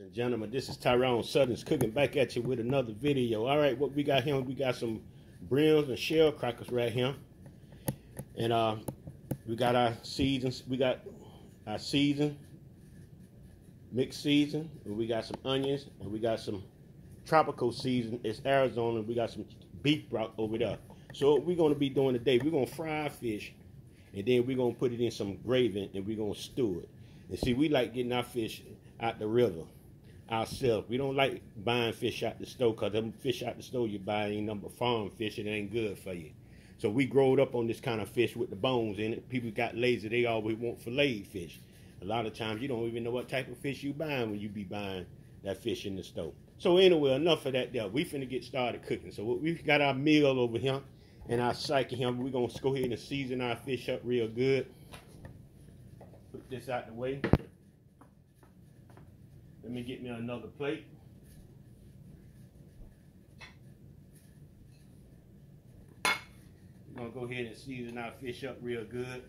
and gentlemen, this is Tyron'e Southern's cooking back at you with another video. All right, what we got here, we got some brims and shell crackers right here. And we got our seasons. We got our season, mixed season, and we got some onions, and we got some tropical season. It's Arizona, and we got some beef broth over there. So what we're going to be doing today, we're going to fry our fish, and then we're going to put it in some gravy, and we're going to stew it. And see, we like getting our fish out the river ourselves. We don't like buying fish out the store, because them fish out the store you buy ain't number farm fish. It ain't good for you. So we growed up on this kind of fish with the bones in it. People got lazy. They always want filleted fish. A lot of times you don't even know what type of fish you buying when you be buying that fish in the store. So anyway, enough of that there. We finna get started cooking. So we've got our meal over here and our cycle here. We're going to go ahead and season our fish up real good. Put this out the way. Let me get me another plate. We're going to go ahead and season our fish up real good.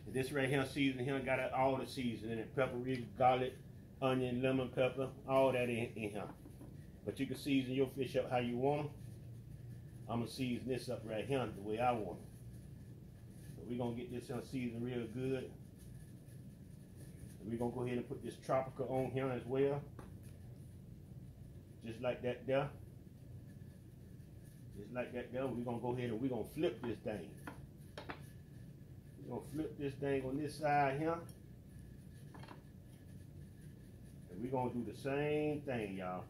And this right here, seasoning here, got all the seasoning in it. Paprika, garlic, onion, lemon pepper, all that in here. But you can season your fish up how you want them. I'm going to season this up right here the way I want it. So we're going to get this seasoned real good. We're going to go ahead and put this tropical on here as well. Just like that there. Just like that there. We're going to go ahead and we're going to flip this thing. We're going to flip this thing on this side here. And we're going to do the same thing, y'all.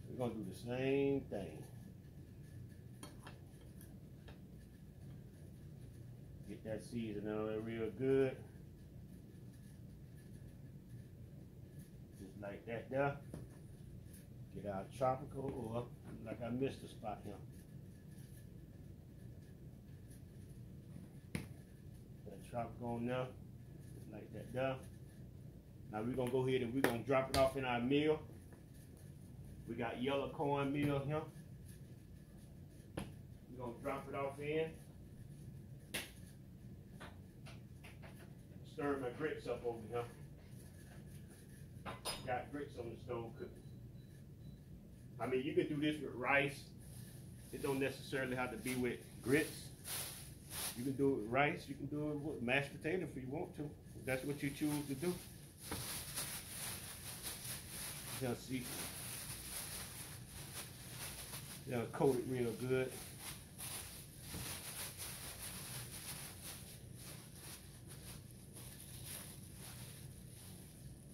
We're going to do the same thing. Get that seasoning on there real good. Like that there. Get our tropical, or like I missed a spot here. That tropical on there. Like that there. Now we're gonna go ahead and we're gonna drop it off in our meal. We got yellow corn meal here. We're gonna drop it off in. Stir my grits up over here. Got grits on the stove cooking. I mean, you can do this with rice. It don't necessarily have to be with grits. You can do it with rice. You can do it with mashed potato if you want to. If that's what you choose to do. Just see. Coat it real good.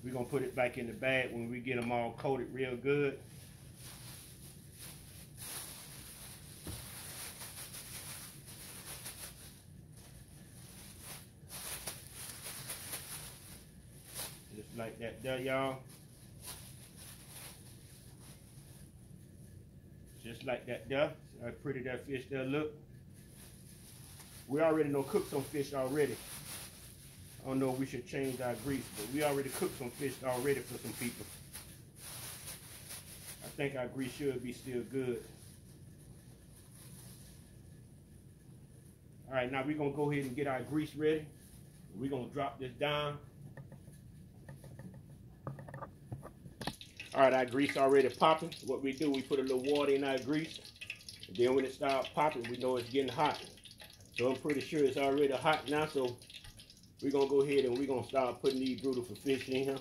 We're going to put it back in the bag when we get them all coated real good. Just like that there, y'all. Just like that there. See how pretty that fish there look. We already know cook some fish already. I don't know if we should change our grease, but we already cooked some fish already for some people. I think our grease should be still good. All right, now we're going to go ahead and get our grease ready. We're going to drop this down. All right, our grease already popping. What we do, we put a little water in our grease. And then when it starts popping, we know it's getting hot. So I'm pretty sure it's already hot now, so we're going to go ahead and we're going to start putting these beautiful fish in here.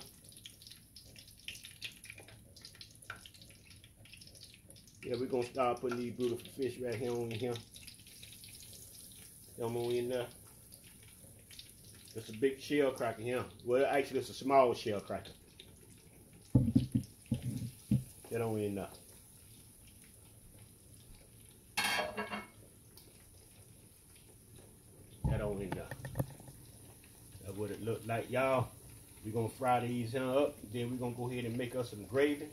Yeah, we're going to start putting these beautiful fish right here on here. Come on in there. It's a big shell cracker here. Well, actually, it's a small shell cracker. Get on in there. Get on in there. That's what it looked like, y'all. We're going to fry these up. Then we're going to go ahead and make us some gravy.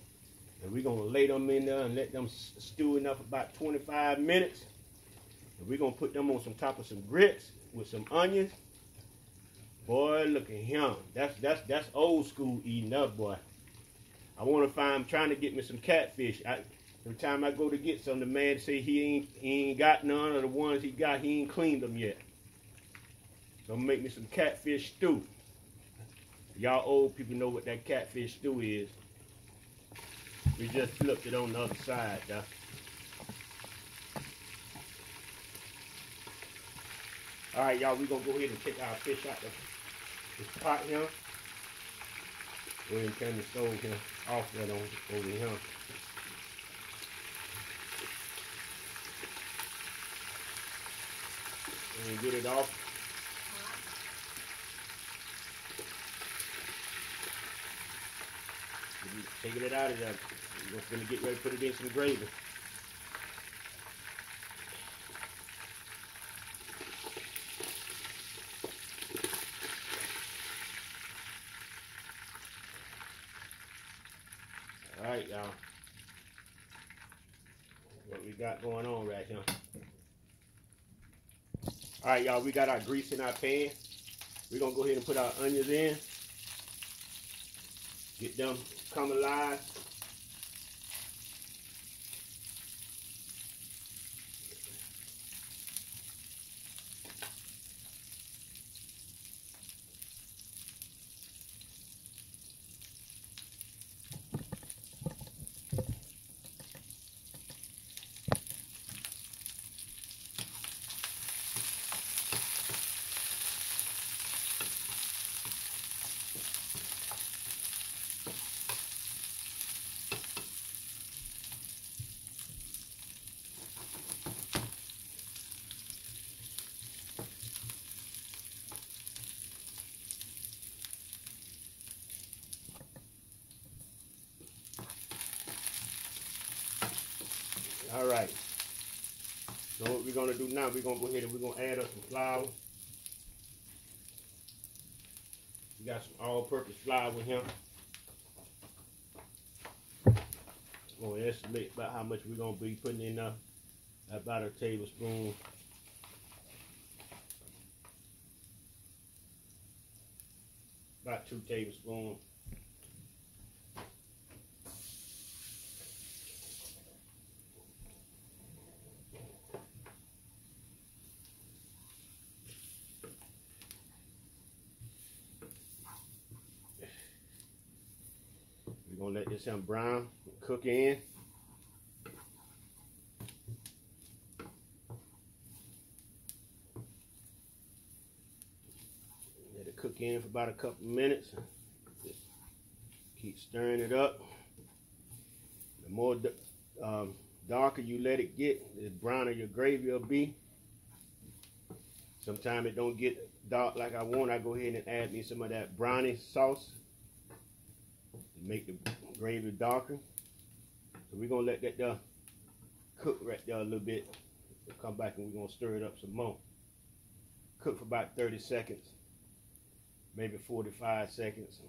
And we're going to lay them in there and let them stew enough about 25 minutes. And we're going to put them on some top of some grits with some onions. Boy, look at him. That's old school eating up, boy. I want to find, I'm trying to get me some catfish. Every time I go to get some, the man say he ain't got none of the ones he got, he ain't cleaned them yet. So I'm gonna make me some catfish stew. Y'all old people know what that catfish stew is. We just flipped it on the other side, though. All right, y'all, we're gonna go ahead and take our fish out this pot here. Go ahead and turn the stove here off that on over here. And get it off. Taking it out of there. We're gonna get ready to put it in some gravy. All right, y'all. What we got going on right here. All right, y'all, we got our grease in our pan. We're gonna go ahead and put our onions in. Get them caramelized. All right. So what we're gonna do now, we're gonna go ahead and we're gonna add up some flour. We got some all-purpose flour here. I'm gonna estimate about how much we're gonna be putting in there. About a tablespoon. About 2 tablespoons. We're gonna let this brown, cook in. Let it cook in for about a couple minutes. Just keep stirring it up. The more darker you let it get, the browner your gravy will be. Sometimes it don't get dark like I want. I go ahead and add me some of that brownie sauce to make the gravy darker. So we're gonna let that cook right there a little bit. We'll come back and we're gonna stir it up some more. Cook for about 30 seconds, maybe 45 seconds.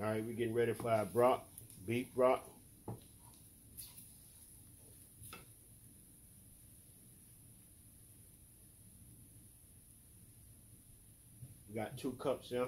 All right, we're getting ready for our broth, beef broth. We got 2 cups here.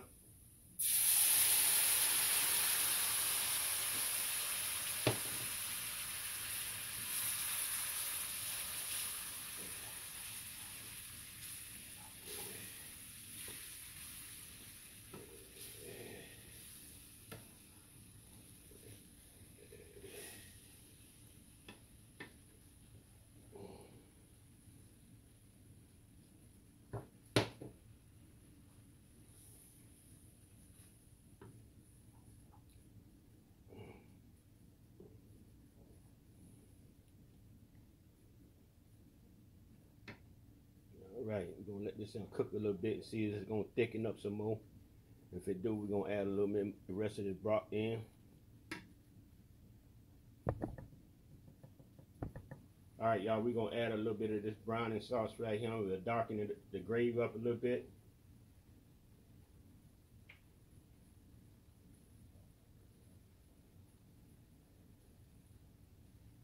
Right, we're gonna let this cook a little bit and see if it's gonna thicken up some more. If it do, we're gonna add a little bit the rest of this broth in. All right, y'all, we're gonna add a little bit of this browning sauce right here. We'll darken the gravy up a little bit.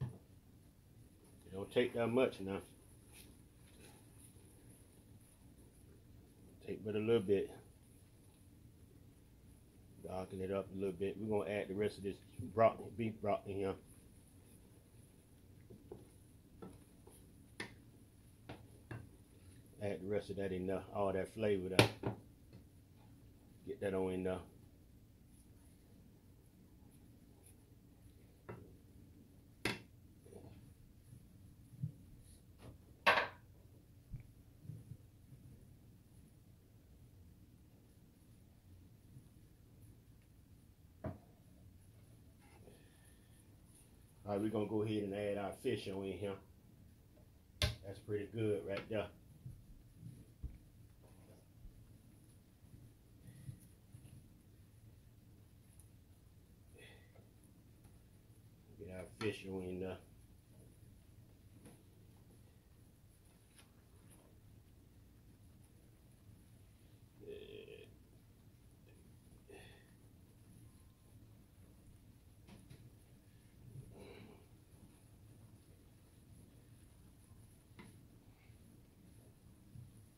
It don't take that much now. Take but a little bit. Darken it up a little bit. We're gonna add the rest of this broccoli, beef broccoli here. Add the rest of that in there, all that flavor there. Get that on in there. All right, we're gonna go ahead and add our fish on in here. That's pretty good right there. Get our fish on in there.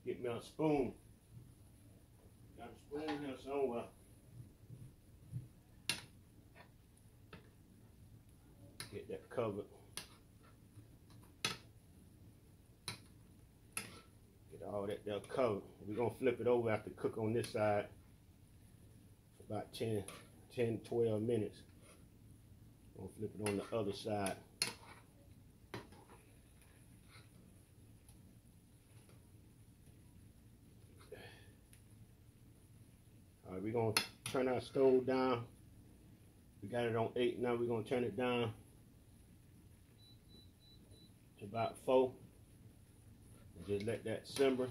Get me a spoon. Got a spoon here somewhere. Get that covered. Get all that there covered. We're gonna flip it over after cook on this side for about 12 minutes. Gonna flip it on the other side. All right, we're gonna turn our stove down. We got it on 8 now. We're gonna turn it down to about 4. And just let that simmer.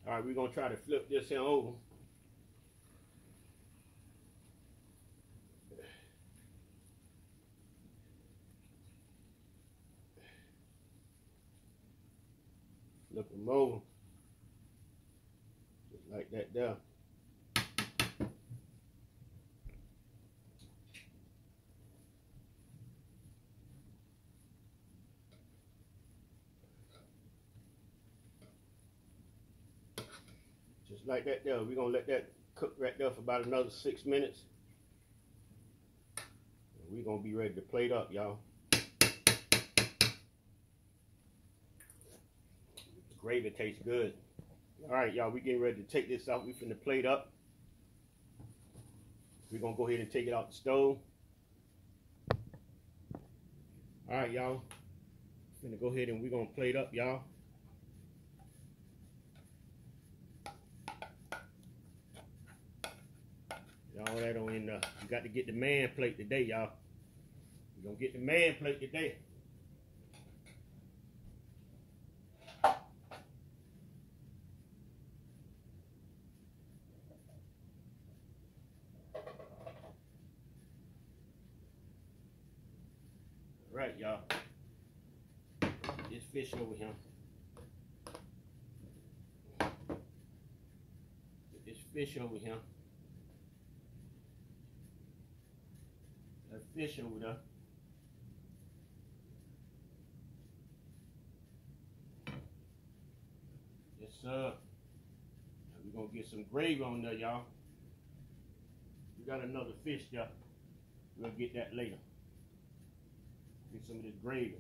All right, we're gonna try to flip this here over. Flip them over, just like that there. Just like that there. We're gonna let that cook right there for about another 6 minutes. And we're gonna be ready to plate up, y'all. Gravy tastes good. All right, y'all, we getting ready to take this out. We finna plate up. We're gonna go ahead and take it out the stove. All right, y'all. Finna go ahead and we're gonna plate up, y'all. All that on in there. You got to get the man plate today, y'all. We're gonna get the man plate today. Right, y'all. This fish over here. Get this fish over here. That fish over there. Yes, sir. We're gonna get some gravy on there, y'all. We got another fish there. We'll get that later. Get some of this gravy.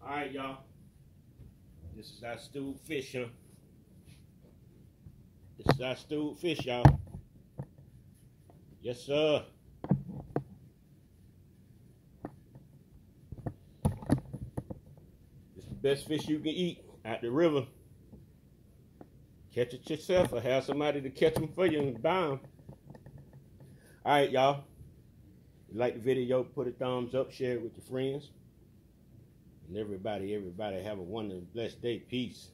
All right, y'all. This is our stewed fish, huh? This is our stewed fish, y'all. Yes, sir. It's the best fish you can eat out the river. Catch it yourself or have somebody to catch them for you and buy them. All right, y'all. If you like the video, put a thumbs up, share it with your friends. And everybody have a wonderful, blessed day. Peace.